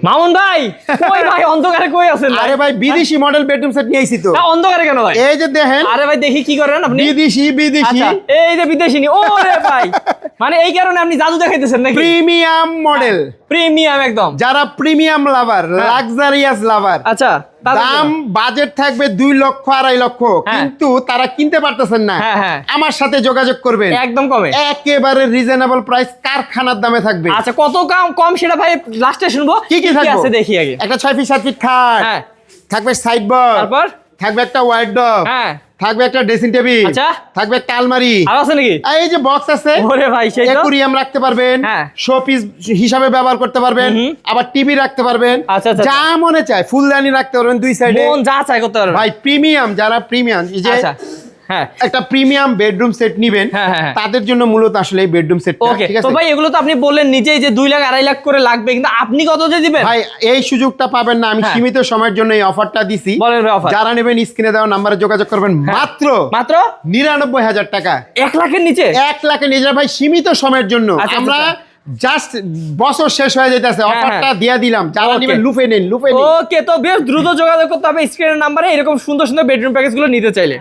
মামুন ভাই কই ভাই অন্ধকারে কই আছেন ভাই? আরে ভাই বিদেশি মডেল বেডরুম সেট নিয়ে আইছি তো। না, অন্ধকারে কেন ভাই? এই যে দেখেন, আরে ভাই দেখি কি করেন আপনি? বিদেশি আচ্ছা এই যে বিদেশি নি ওরে ভাই, মানে এই কারণে আপনি জাদু দেখাইতেছেন নাকি? Premium model. প্রিমিয়াম একদম। যারা প্রিমিয়াম লাভার, লাক্সারিয়াস লাভার, আচ্ছা তাদের দাম জন্য। বাজেট থাকবে 2 লক্ষ 2.5 লক্ষ, হ্যাঁ। কিন্তু তারা কিনতে পারতেছেন না। হ্যাঁ, হ্যাঁ। আমার সাথে যোগাযোগ করবেন, একদম কমে। একেবারে রিজনেবল প্রাইস, কারখানার দামে থাকবে। আচ্ছা কত কম সেটা ভাই লাস্টে শুনবো। কি কি থাকবে আছে দেখি আগে। একটা 6 ফিট 7 ফিট খাট, হ্যাঁ থাকবে সাইড বক্স, তারপর থাকবে একটা ওয়ার্ডরোব, হ্যাঁ থাকবে একটা ড্রেসিং টেবিল, আচ্ছা। থাকবে একটা আলমারি, আর আছে নাকি? এই যে বক্স আছে, ওরে ভাই সেই তো। অ্যাকুরিয়াম রাখতে পারবেন, হ্যাঁ। শো পিস হিসাবে ব্যবহার করতে পারবেন, আবার টিভি রাখতে পারবেন, আচ্ছা, আচ্ছা, যা মনে চায় ফুলদানি রাখতে পারবেন দুই সাইডে। মন যা চাই করতে পারবেন ভাই প্রিমিয়াম, যারা প্রিমিয়াম এই যে আচ্ছা হ্যাঁ একটা প্রিমিয়াম বেডরুম সেট নিবেন, হ্যাঁ, হ্যাঁ, হ্যাঁ। তাদের জন্য মূলত আসলে এই বেডরুম সেটটা, ওকে। ঠিক তো আছে ভাই এগুলো তো আপনি বললেন নিজেই যে 2 লাখ 2.5 লাখ করে লাগবে, কিন্তু আপনি কত দিয়ে দিবেন? ভাই এই সুযোগটা পাবেন না, আমি হ্যাঁ। সীমিত সময়ের জন্য এই অফারটা দিছি। বলেন ভাই offer। যারা নেবেন স্ক্রিনে দেওয়া নাম্বারে যোগাযোগ করবেন, মাত্র মাত্র 99,000 টাকা। 1 লাখের নিচে? 1 লাখে নিজের ভাই, সীমিত সময়ের জন্য। আচ্ছা, আমরা আচ্ছা। জাস্ট বছর শেষ হয়ে যেতেছে, হ্যাঁ, অফারটা হ্যাঁ। দিয়ে দিলাম, যারা Okay. নেবেন লুফে নিন। ওকে, তো বেশ দ্রুত যোগাযোগ করতে হবে স্ক্রিনের নাম্বারে এরকম সুন্দর সুন্দর বেডরুম প্যাকেজগুলো নিতে চাইলে।